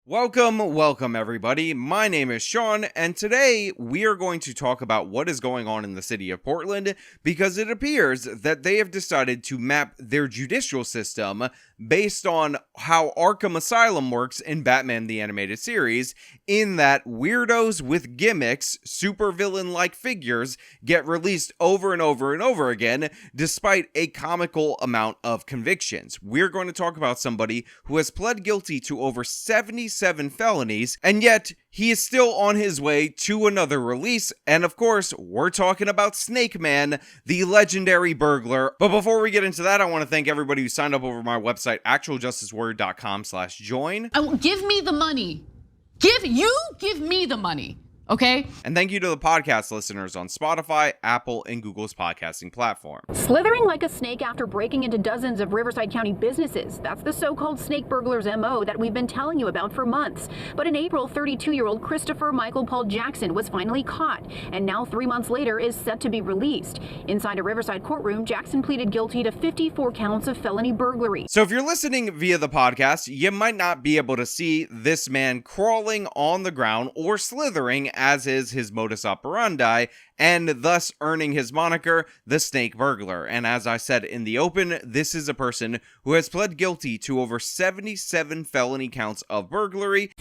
Welcome everybody. My name is Sean, and today we are going to talk about what is going on in the city of Portland, because it appears that they have decided to map their judicial system based on how Arkham Asylum works in Batman the Animated Series, in that weirdos with gimmicks, supervillain-like figures, get released over and over and over again, despite a comical amount of convictions. We're going to talk about somebody who has pled guilty to over 77 felonies, and yet he is still on his way to another release, and of course, we're talking about Snake Man, the legendary burglar. But before we get into that, I want to thank everybody who signed up over my website, actualjusticewarrior.com/join. Give me the money. Give me the money. Okay? And thank you to the podcast listeners on Spotify, Apple, and Google's podcasting platform. Slithering like a snake after breaking into dozens of Riverside County businesses. That's the so-called snake burglar's MO that we've been telling you about for months. But in April, 32-year-old Christopher Michael Paul Jackson was finally caught, and now 3 months later is set to be released. Inside a Riverside courtroom, Jackson pleaded guilty to 54 counts of felony burglary. So if you're listening via the podcast, you might not be able to see this man crawling on the ground or slithering, as is his modus operandi, and thus earning his moniker, the Snake Burglar. And as I said in the open, this is a person who has pled guilty to over 77 felony counts of burglary.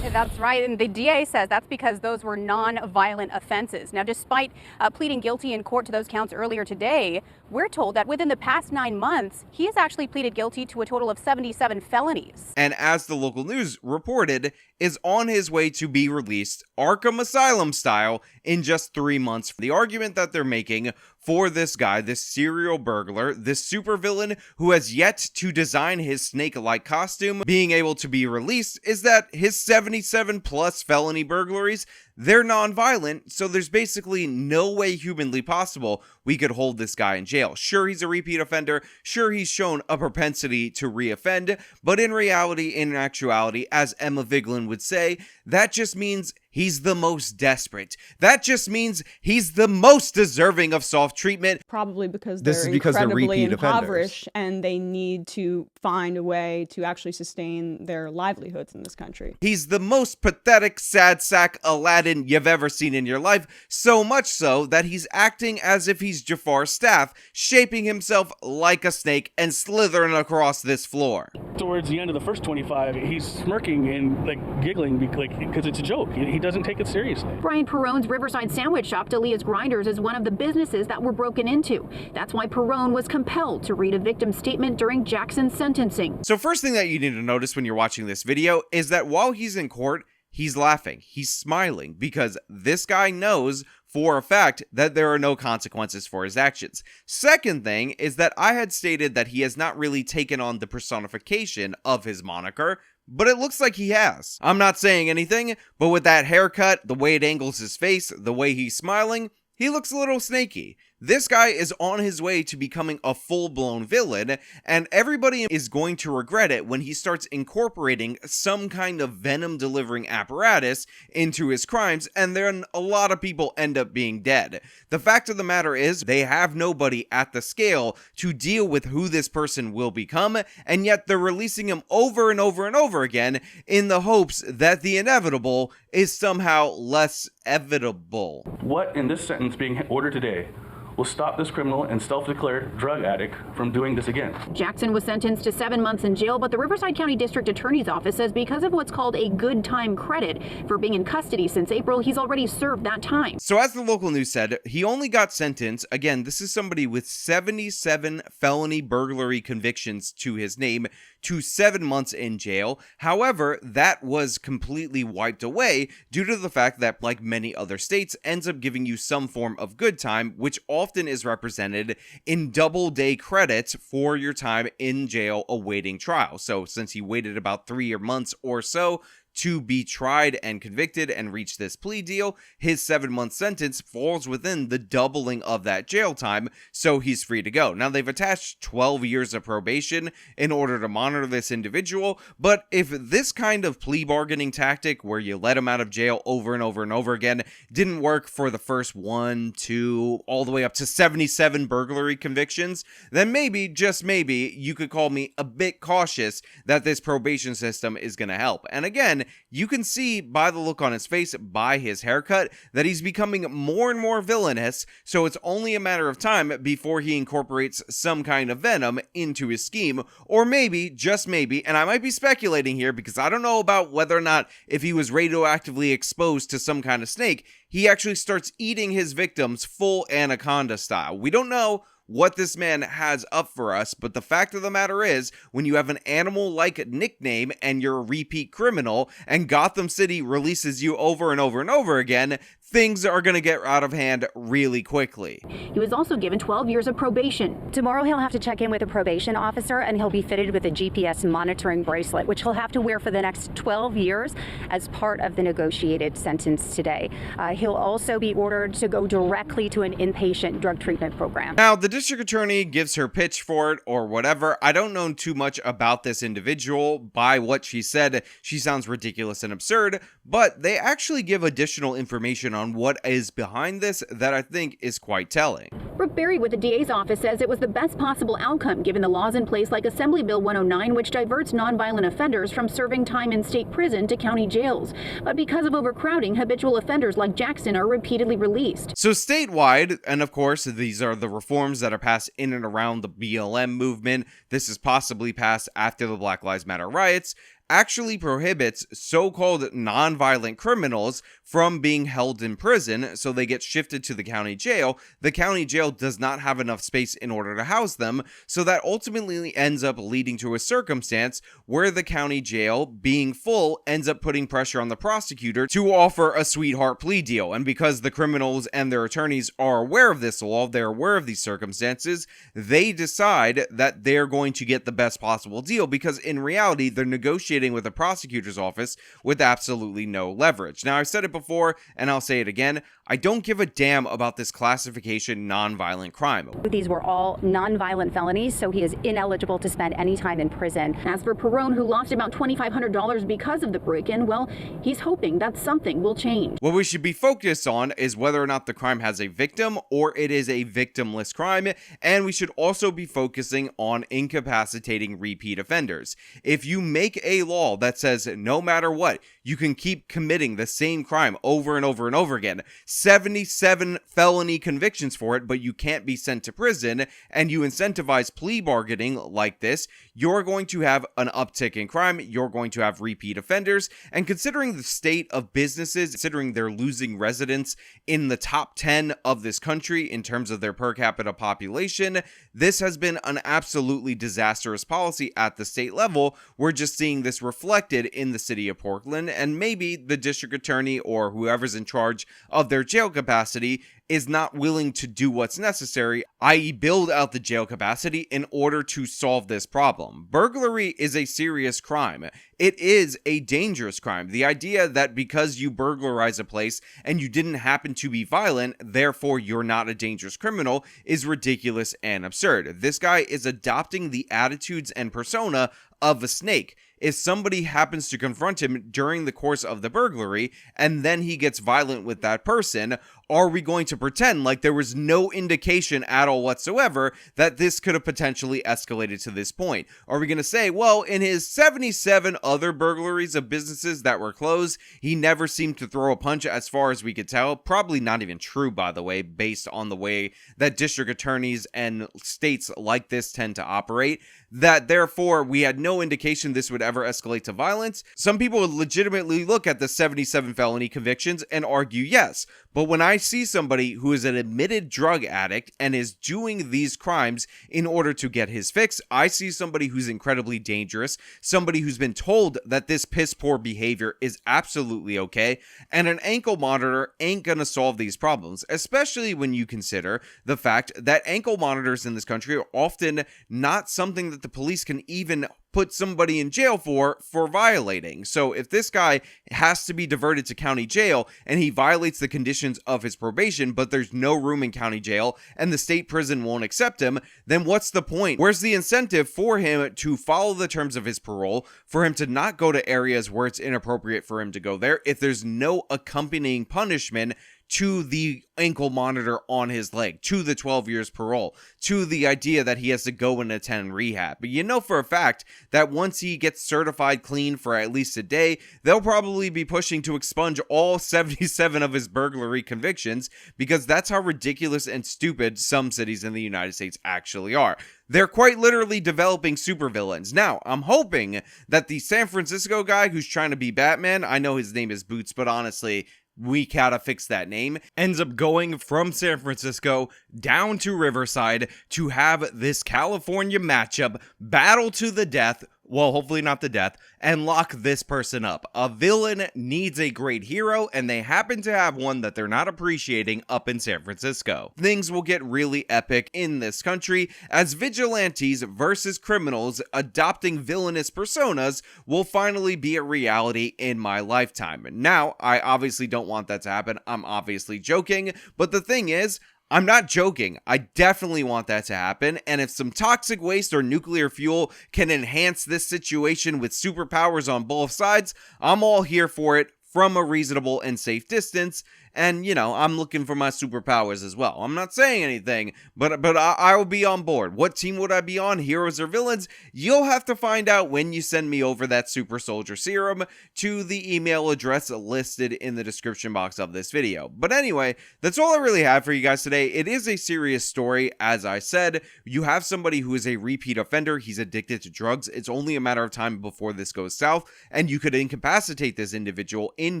That's right, and the DA says that's because those were non-violent offenses. Now, despite pleading guilty in court to those counts earlier today, we're told that within the past 9 months, he has actually pleaded guilty to a total of 77 felonies. And as the local news reported, is on his way to be released Arkham Asylum style in just 3 months. The argument that they're making for this guy, this serial burglar, this supervillain who has yet to design his snake-like costume, being able to be released, is that his 77 plus felony burglaries, they're non-violent, so there's basically no way humanly possible we could hold this guy in jail. Sure, he's a repeat offender, sure, he's shown a propensity to reoffend, but in reality, in actuality, as Emma Vigeland would say, that just means he's the most desperate. That just means he's the most deserving of soft treatment. Probably because This they're is because they're incredibly repeat impoverished offenders. and they need to find a way to actually sustain their livelihoods in this country. He's the most pathetic, sad sack Aladdin you've ever seen in your life, so much so that he's acting as if he's Jafar's staff, shaping himself like a snake and slithering across this floor. Towards the end of the first 25, he's smirking and giggling because it's a joke. He doesn't take it seriously. Brian Perrone's Riverside Sandwich Shop, Delia's Grinders, is one of the businesses that were broken into. That's why Perrone was compelled to read a victim's statement during Jackson's sentencing. So first thing that you need to notice when you're watching this video is that while he's in court, he's laughing, he's smiling, because this guy knows for a fact that there are no consequences for his actions. Second thing is that I had stated that he has not really taken on the personification of his moniker, but it looks like he has. I'm not saying anything, but with that haircut, the way it angles his face, the way he's smiling, he looks a little snaky. This guy is on his way to becoming a full-blown villain, and everybody is going to regret it when he starts incorporating some kind of venom-delivering apparatus into his crimes, and then a lot of people end up being dead. The fact of the matter is, they have nobody at the scale to deal with who this person will become, and yet they're releasing him over and over and over again in the hopes that the inevitable is somehow less evitable. What in this sentence being ordered today will stop this criminal and self-declared drug addict from doing this again? Jackson was sentenced to 7 months in jail, but the Riverside County District Attorney's Office says because of what's called a good time credit for being in custody since April, he's already served that time. So as the local news said, he only got sentenced, again, this is somebody with 77 felony burglary convictions to his name, to 7 months in jail. However, that was completely wiped away due to the fact that, like many other states, ends up giving you some form of good time, which often is represented in double day credits for your time in jail awaiting trial. So since he waited about 3 months or so to be tried and convicted and reach this plea deal, his 7-month sentence falls within the doubling of that jail time, so he's free to go. Now, they've attached 12 years of probation in order to monitor this individual, but if this kind of plea bargaining tactic where you let him out of jail over and over and over again didn't work for the first 1, 2, all the way up to 77 burglary convictions, then maybe, just maybe, you could call me a bit cautious that this probation system is going to help. And again, you can see by the look on his face, by his haircut, that he's becoming more and more villainous, so it's only a matter of time before he incorporates some kind of venom into his scheme, or maybe, just maybe, and I might be speculating here because I don't know about whether or not if he was radioactively exposed to some kind of snake, he actually starts eating his victims full anaconda style. We don't know what this man has up for us, but the fact of the matter is, when you have an animal-like nickname and you're a repeat criminal, and Gotham City releases you over and over and over again, things are going to get out of hand really quickly. He was also given 12 years of probation. Tomorrow he'll have to check in with a probation officer, and he'll be fitted with a GPS monitoring bracelet, which he'll have to wear for the next 12 years as part of the negotiated sentence today. He'll also be ordered to go directly to an inpatient drug treatment program. Now, the district attorney gives her pitch for it or whatever. I don't know too much about this individual. By what she said, she sounds ridiculous and absurd, but they actually give additional information on what is behind this that I think is quite telling. Brooke Berry with the DA's office says it was the best possible outcome given the laws in place like Assembly Bill 109, which diverts nonviolent offenders from serving time in state prison to county jails. But because of overcrowding, habitual offenders like Jackson are repeatedly released. So statewide, and of course these are the reforms that are passed in and around the BLM movement, this is possibly passed after the Black Lives Matter riots, actually prohibits so-called non-violent criminals from being held in prison, so they get shifted to the county jail. The county jail does not have enough space in order to house them, so that ultimately ends up leading to a circumstance where the county jail, being full, ends up putting pressure on the prosecutor to offer a sweetheart plea deal. And because the criminals and their attorneys are aware of this law, they're aware of these circumstances, they decide that they're going to get the best possible deal, because in reality, they're negotiating with the prosecutor's office with absolutely no leverage. Now, I've said it before, and I'll say it again, I don't give a damn about this classification non-violent crime. These were all non-violent felonies, so he is ineligible to spend any time in prison. As for Perone, who lost about $2,500 because of the break-in, well, he's hoping that something will change. What we should be focused on is whether or not the crime has a victim or it is a victimless crime, and we should also be focusing on incapacitating repeat offenders. If you make a law that says no matter what, you can keep committing the same crime over and over and over again, 77 felony convictions for it, but you can't be sent to prison, and you incentivize plea bargaining like this, you're going to have an uptick in crime, you're going to have repeat offenders, and considering the state of businesses, considering they're losing residents in the top 10 of this country in terms of their per capita population, this has been an absolutely disastrous policy at the state level. We're just seeing this reflected in the city of Portland, and maybe the district attorney or whoever's in charge of their jail capacity is not willing to do what's necessary, i.e. build out the jail capacity in order to solve this problem. Burglary is a serious crime. It is a dangerous crime. The idea that because you burglarize a place and you didn't happen to be violent, therefore you're not a dangerous criminal, is ridiculous and absurd. This guy is adopting the attitudes and persona of a snake. If somebody happens to confront him during the course of the burglary and then he gets violent with that person, are we going to pretend like there was no indication at all whatsoever that this could have potentially escalated to this point? Are we going to say, well, in his 77 other burglaries of businesses that were closed, he never seemed to throw a punch as far as we could tell? Probably not even true, by the way, based on the way that district attorneys and states like this tend to operate, that therefore we had no indication this would ever escalate to violence. Some people would legitimately look at the 77 felony convictions and argue yes, but when I see somebody who is an admitted drug addict and is doing these crimes in order to get his fix, I see somebody who's incredibly dangerous, somebody who's been told that this piss poor behavior is absolutely okay, and an ankle monitor ain't gonna solve these problems, especially when you consider the fact that ankle monitors in this country are often not something that the police can even put somebody in jail for violating. So if this guy has to be diverted to county jail and he violates the conditions of his probation, but there's no room in county jail and the state prison won't accept him, then what's the point? Where's the incentive for him to follow the terms of his parole, for him to not go to areas where it's inappropriate for him to go there, if there's no accompanying punishment to the ankle monitor on his leg, to the 12 years parole, to the idea that he has to go and attend rehab. But you know for a fact that once he gets certified clean for at least a day, they'll probably be pushing to expunge all 77 of his burglary convictions, because that's how ridiculous and stupid some cities in the United States actually are. They're quite literally developing supervillains. Now, I'm hoping that the San Francisco guy who's trying to be Batman, I know his name is Boots, but honestly, we gotta fix that name, ends up going from San Francisco down to Riverside to have this California matchup, battle to the death, well, hopefully not the death, and lock this person up. A villain needs a great hero, and they happen to have one that they're not appreciating up in San Francisco. Things will get really epic in this country, as vigilantes versus criminals adopting villainous personas will finally be a reality in my lifetime. Now, I obviously don't want that to happen. I'm obviously joking, but the thing is, I'm not joking. I definitely want that to happen, and if some toxic waste or nuclear fuel can enhance this situation with superpowers on both sides, I'm all here for it from a reasonable and safe distance. And, you know, I'm looking for my superpowers as well. I'm not saying anything, but I will be on board. What team would I be on, heroes or villains? You'll have to find out when you send me over that super soldier serum to the email address listed in the description box of this video. But anyway, that's all I really have for you guys today. It is a serious story. As I said, you have somebody who is a repeat offender. He's addicted to drugs. It's only a matter of time before this goes south, and you could incapacitate this individual in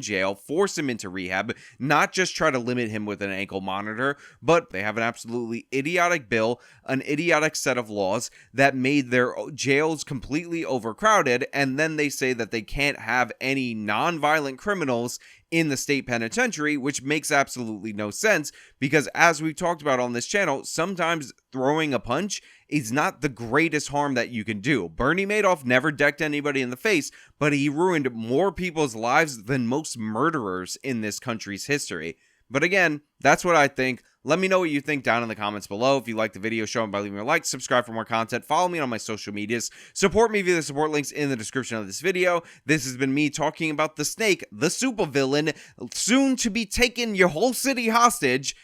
jail, force him into rehab, not just try to limit him with an ankle monitor, but they have an absolutely idiotic bill, an idiotic set of laws that made their jails completely overcrowded, and then they say that they can't have any non-violent criminals in the state penitentiary, which makes absolutely no sense, because as we've talked about on this channel, sometimes throwing a punch is not the greatest harm that you can do. Bernie Madoff never decked anybody in the face, but he ruined more people's lives than most murderers in this country's history. But again, that's what I think. Let me know what you think down in the comments below. If you like the video, show them by leaving a like, subscribe for more content, follow me on my social medias, support me via the support links in the description of this video. This has been me talking about the Snake, the supervillain, soon to be taking your whole city hostage.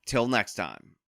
Till next time.